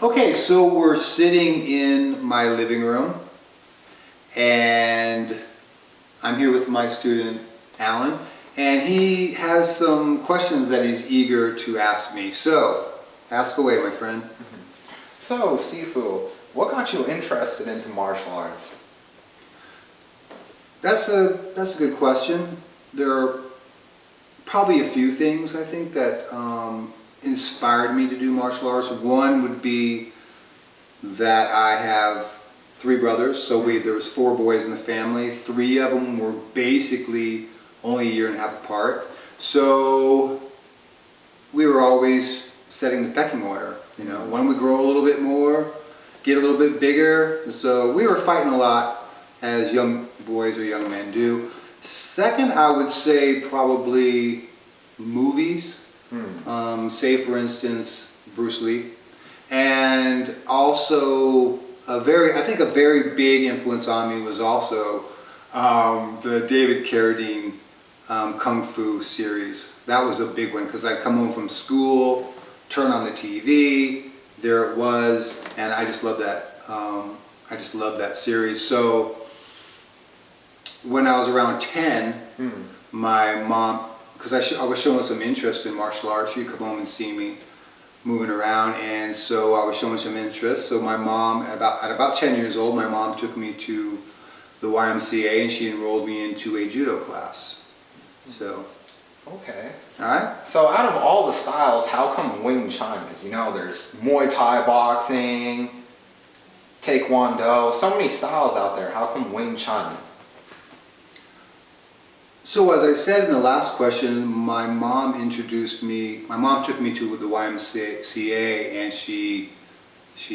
Okay, so we're sitting in my living room and I'm here with my student Alan, and he has some questions that he's eager to ask me. So, ask away, my friend. So, Sifu, what got you interested into martial arts? That's a good question. There are probably a few things I think that inspired me to do martial arts. One would be that I have three brothers, so there was four boys in the family. Three of them were basically only a year and a half apart. So we were always setting the pecking order. You know, one would grow a little bit more, get a little bit bigger. And so we were fighting a lot, as young boys or young men do. Second, I would say probably movies. Say for instance, Bruce Lee. And also I think a very big influence on me was also the David Carradine Kung Fu series. That was a big one because I'd come home from school, turn on the TV, there it was, and I just loved that. I just loved that series. So when I was around 10, my mom, because I was showing some interest in martial arts, she'd come home and see me moving around, and so I was showing some interest. So my mom, at about 10 years old, my mom took me to the YMCA and she enrolled me into a judo class. So. Okay. Alright? So out of all the styles, how come Wing Chun? Because you know there's Muay Thai boxing, Taekwondo, so many styles out there. How come Wing Chun? So as I said in the last question, my mom took me to the YMCA and she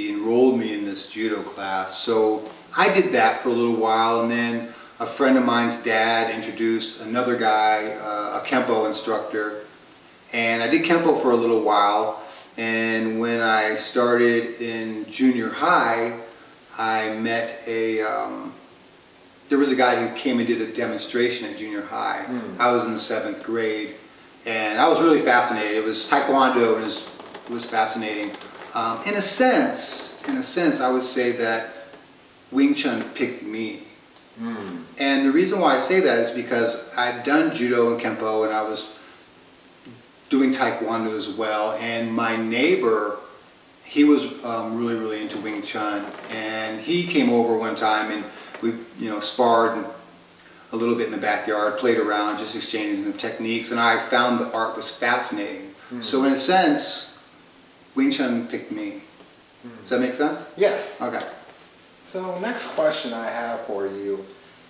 enrolled me in this judo class. So I did that for a little while, and then a friend of mine's dad introduced another guy, a Kempo instructor, and I did Kempo for a little while. And when I started in junior high, I met there was a guy who came and did a demonstration at junior high. I was in the 7th grade, and I was really fascinated. It was Taekwondo, and it was fascinating. In a sense, I would say that Wing Chun picked me. And the reason why I say that is because I'd done Judo and Kempo, and I was doing Taekwondo as well. And my neighbor, he was really into Wing Chun, and he came over one time and we sparred a little bit in the backyard, played around, just exchanging some techniques, and I found the art was fascinating. So in a sense, Wing Chun picked me. Does that make sense? Yes. Okay. So next question I have for you.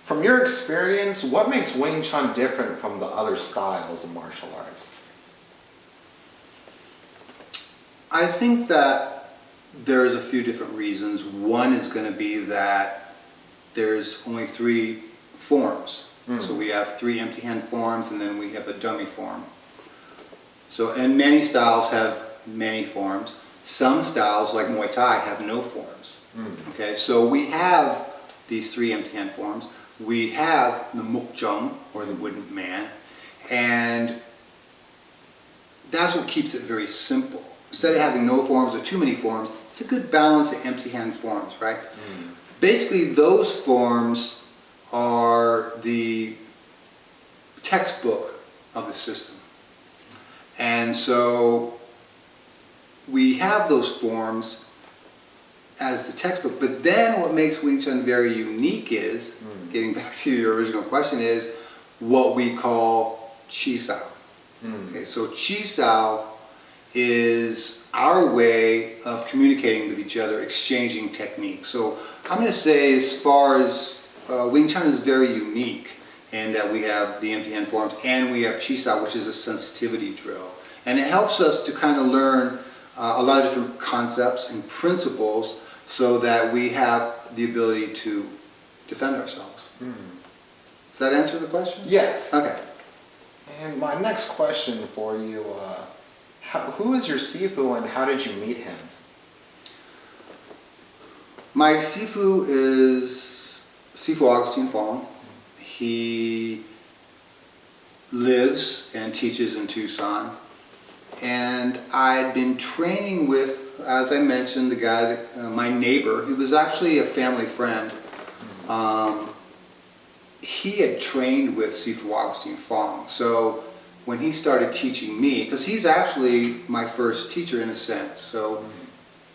From your experience, what makes Wing Chun different from the other styles of martial arts? I think that there's a few different reasons. One is going to be that there's only 3 forms. So we have 3 empty hand forms, and then we have a dummy form. So, and many styles have many forms. Some styles, like Muay Thai, have no forms. Okay, so we have these 3 empty hand forms. We have the Mukjung, or the wooden man, and that's what keeps it very simple. Instead of having no forms or too many forms, it's a good balance of empty hand forms, right? Basically, those forms are the textbook of the system. And so we have those forms as the textbook, but then what makes Wing Chun very unique is, getting back to your original question, is what we call Chi Sao. Okay, so Chi Sao is our way of communicating with each other, exchanging techniques. So I'm going to say, as far as Wing Chun is very unique in that we have the empty hand forms and we have Chi Sao, which is a sensitivity drill. And it helps us to kind of learn a lot of different concepts and principles so that we have the ability to defend ourselves. Does that answer the question? Yes. Okay. And my next question for you, who is your Sifu and how did you meet him? My Sifu is Sifu Augustin Fung. He lives and teaches in Tucson. and I'd been training with, as I mentioned, the guy that, my neighbor, he was actually a family friend. He had trained with Sifu Augustin Fung, so when he started teaching me, because he's actually my first teacher in a sense, so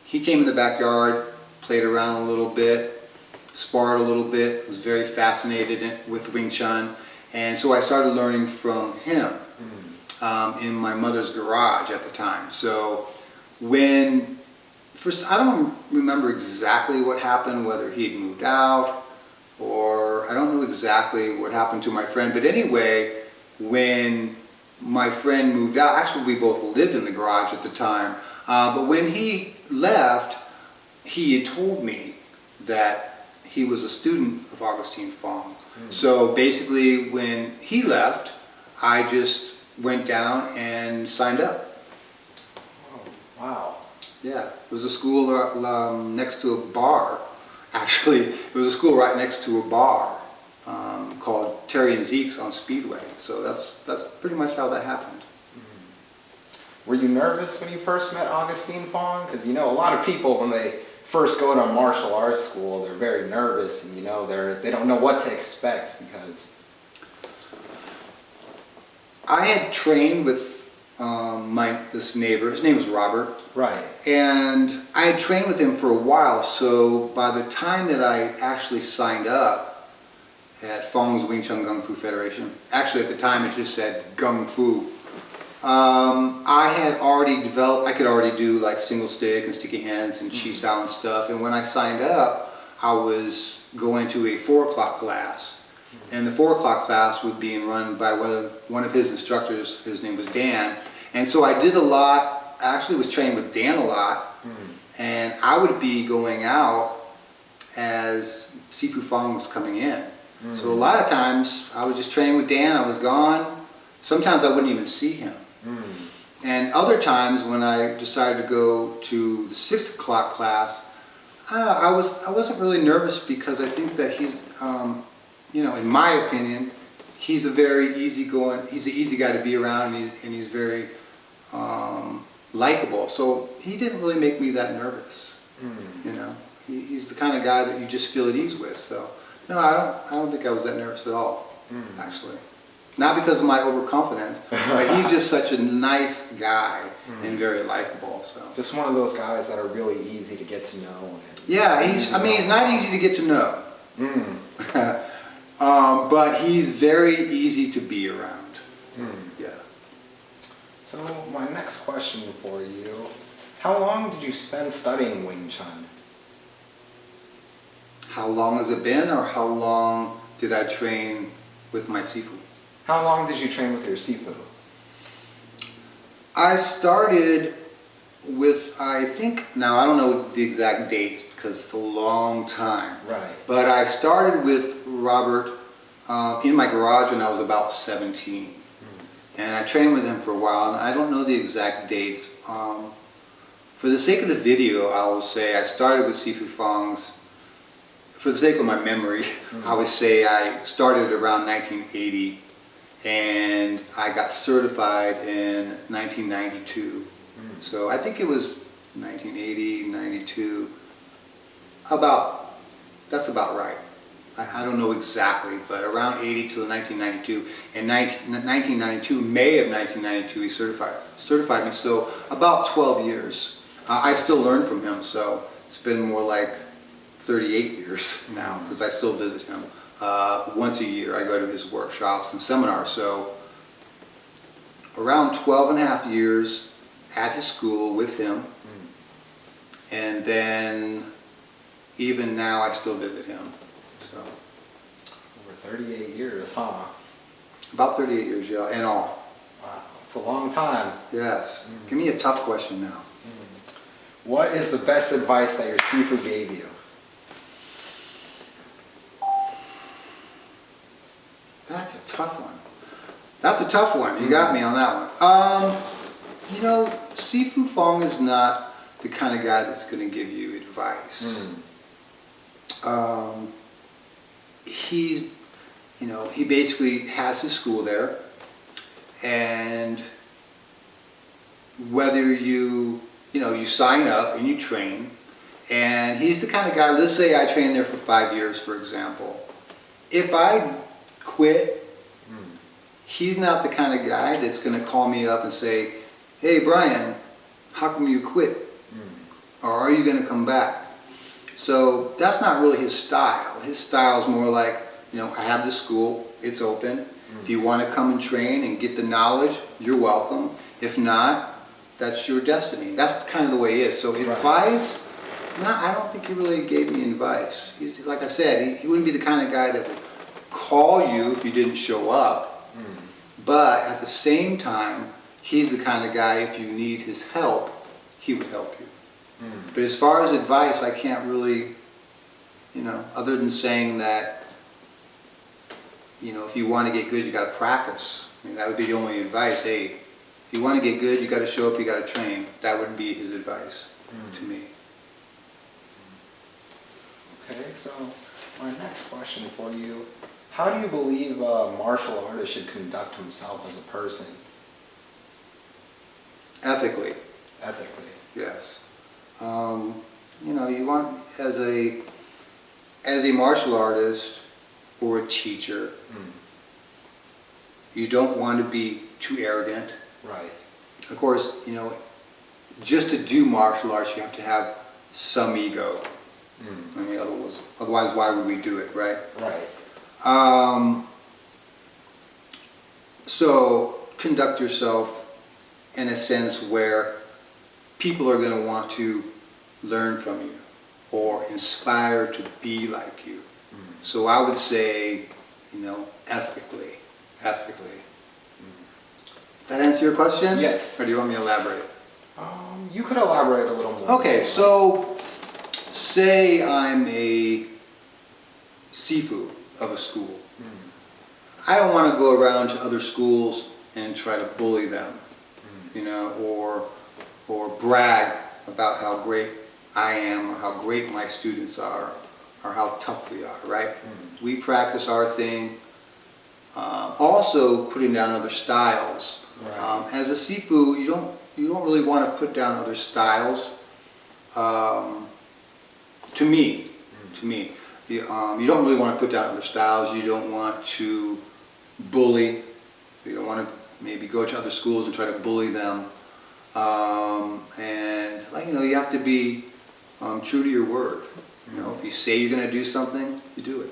he came in the backyard, played around a little bit, sparred a little bit, was very fascinated with Wing Chun, and so I started learning from him in my mother's garage at the time. So when first, I don't remember exactly what happened, whether he had moved out, or I don't know exactly what happened to my friend, but anyway, when my friend moved out, actually we both lived in the garage at the time, but when he left, he had told me that he was a student of Augustin Fung. So basically when he left, I just went down and signed up. Oh, wow. Yeah, it was a school next to a bar. Actually, it was a school right next to a bar called Terry and Zeke's on Speedway. So that's pretty much how that happened. Were you nervous when you first met Augustin Fung? Because you know, a lot of people when they first go to martial arts school, they're very nervous, and you know, they don't know what to expect because. I had trained with this neighbor. His name was Robert. Right. And I had trained with him for a while, so by the time that I actually signed up at Fung's Wing Chun Kung Fu Federation, actually at the time it just said Kung Fu, I had already developed, I could already do like single stick and sticky hands and chi style and stuff, and when I signed up, I was going to a 4 o'clock class, and the 4 o'clock class was being run by one of his instructors. His name was Dan, and so I did a lot. I actually was trained with Dan a lot, and I would be going out as Sifu Fung was coming in. So a lot of times I was just training with Dan, I was gone. Sometimes I wouldn't even see him. And other times when I decided to go to the 6 o'clock class, I wasn't really nervous because I think that he's, you know, in my opinion, he's a very easygoing, he's an easy guy to be around, and he's very likable, so he didn't really make me that nervous. You know, he's the kind of guy that you just feel at ease with. So no, I don't think I was that nervous at all, actually. Not because of my overconfidence, but he's just such a nice guy and very likable. So just one of those guys that are really easy to get to know. Yeah, he's not easy to get to know, but he's very easy to be around. Yeah. So my next question for you, how long did you spend studying Wing Chun? How long has it been, or how long did I train with my Sifu? How long did you train with your Sifu? I started with, I think, now I don't know the exact dates because it's a long time. Right. But I started with Robert in my garage when I was about 17. And I trained with him for a while, and I don't know the exact dates. For the sake of the video, I will say I started with Sifu Fung's. For the sake of my memory, I would say I started around 1980, and I got certified in 1992. So I think it was 1980, 92, that's about right. I don't know exactly, but around 80 till 1992. In 1992, May of 1992, he certified me, so about 12 years. I still learn from him, so it's been more like 38 years now, because I still visit him. Once a year, I go to his workshops and seminars, so around 12 and a half years at his school with him, and then even now I still visit him. So over 38 years, huh? About 38 years, yeah, in all. Wow, it's a long time. Yes. Give me a tough question now. What is the best advice that your Sifu gave you? That's a tough one. That's a tough one. You got me on that one. You know, Sifu Fung is not the kind of guy that's going to give you advice. He's, you know, he basically has his school there, and whether you sign up and you train, and he's the kind of guy, let's say I trained there for 5 years, for example. If I quit, he's not the kind of guy that's going to call me up and say, hey, Brian, how come you quit? Or are you going to come back? So that's not really his style. His style is more like, I have this school, it's open. If you want to come and train and get the knowledge, you're welcome. If not, that's your destiny. That's kind of the way he is. So advice, no, I don't think he really gave me advice. He's, like I said, he wouldn't be the kind of guy that would call you if you didn't show up. But at the same time, he's the kind of guy, if you need his help, he would help you. But as far as advice, I can't really, other than saying that, if you want to get good, you got to practice. I mean, that would be the only advice. Hey, if you want to get good, you got to show up, you got to train. That would be his advice to me. Okay, so my next question for you, how do you believe a martial artist should conduct himself as a person? Ethically. Ethically. Yes. You want, as a martial artist or a teacher, you don't want to be too arrogant. Right. Of course, just to do martial arts, you have to have some ego. I mean, otherwise, why would we do it, right? Right. So conduct yourself in a sense where people are going to want to learn from you or inspire to be like you. So I would say, ethically. That answer your question? Yes. Or do you want me to elaborate? You could elaborate a little more. Okay, so say I'm a Sifu of a school. I don't want to go around to other schools and try to bully them, or brag about how great I am, or how great my students are, or how tough we are, right? We practice our thing. Also putting down other styles. Right. As a Sifu, you don't really want to put down other styles. To me, you don't really want to put down other styles. You don't want to bully. You don't want to maybe go to other schools and try to bully them. And you have to be true to your word. If you say you're going to do something, you do it.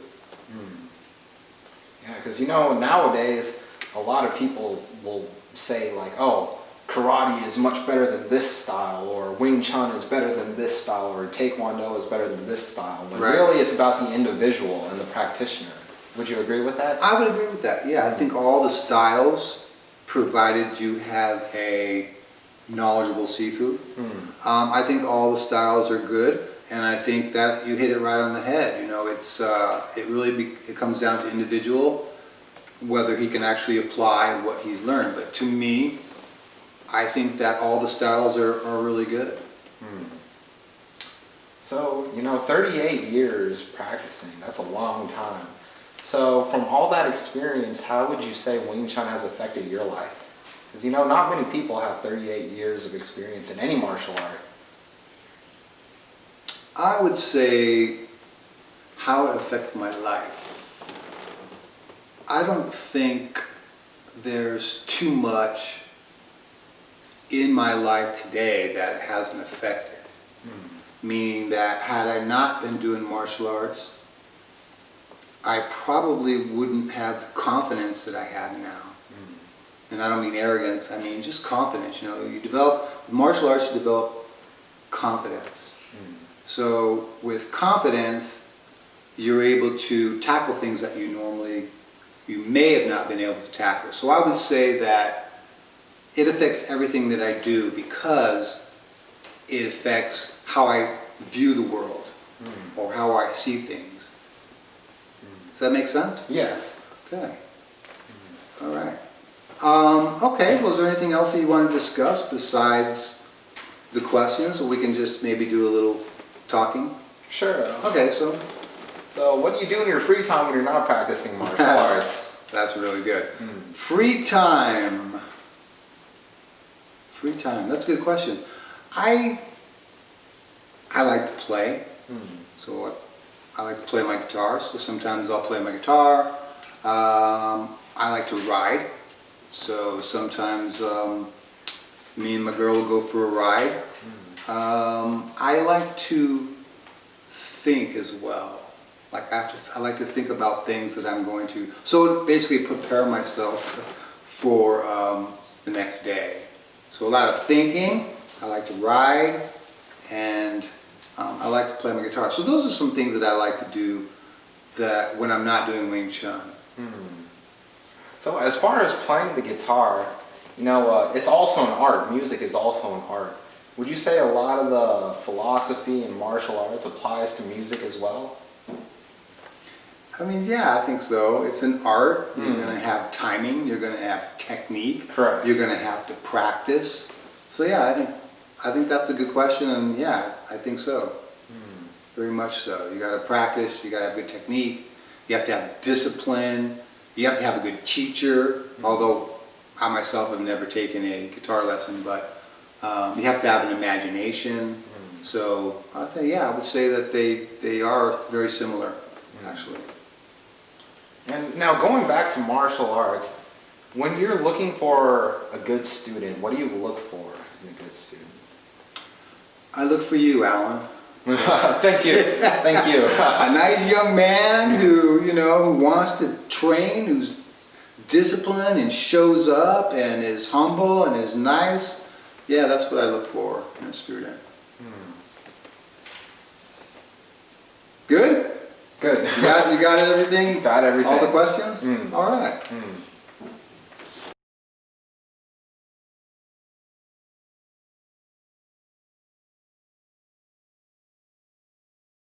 Yeah, because nowadays a lot of people will say like, oh, karate is much better than this style, or Wing Chun is better than this style, or Taekwondo is better than this style. But really it's about the individual and the practitioner. Would you agree with that? I would agree with that, yeah. I think all the styles, provided you have a knowledgeable Sifu, I think all the styles are good, and I think that you hit it right on the head. It comes down to individual, whether he can actually apply what he's learned. But to me, I think that all the styles are really good. So, 38 years practicing, that's a long time. So from all that experience, how would you say Wing Chun has affected your life? Because not many people have 38 years of experience in any martial art. I would say how it affected my life. I don't think there's too much in my life today that it hasn't affected. Meaning that had I not been doing martial arts, I probably wouldn't have the confidence that I have now. And I don't mean arrogance, I mean just confidence. You develop, with martial arts, you develop confidence. So with confidence, you're able to tackle things that you may have not been able to tackle. So I would say that it affects everything that I do because it affects how I view the world or how I see things. Does that make sense? Yes. Okay. All right. Okay, well, is there anything else that you want to discuss besides the questions, or we can just maybe do a little talking? Sure. Okay, so what do you do in your free time when you're not practicing martial arts? that's really good. Free time. Free time, that's a good question. I like to play, so I like to play my guitar, so sometimes I'll play my guitar. I like to ride, so sometimes me and my girl will go for a ride. I like to think as well. Like I like to think about things that I'm going to, so basically prepare myself for the next day. So a lot of thinking, I like to ride, and I like to play my guitar. So those are some things that I like to do that when I'm not doing Wing Chun. So as far as playing the guitar, you know, it's also an art. Music is also an art. Would you say a lot of the philosophy in martial arts applies to music as well? I mean, yeah, I think so. It's an art. You're going to have timing. You're going to have technique. Correct. You're going to have to practice. So yeah, I think that's a good question, and yeah, I think so. Very much so. You got to practice. You got to have good technique. You have to have discipline. You have to have a good teacher. Although I myself have never taken a guitar lesson, but you have to have an imagination. So I would say that they are very similar, actually. And now going back to martial arts, when you're looking for a good student, what do you look for in a good student? I look for you, Alan. Thank you. Thank you. A nice young man who wants to train, who's disciplined and shows up and is humble and is nice. Yeah, that's what I look for in a student. Good? Good. You got everything? Got everything. All the questions? All right.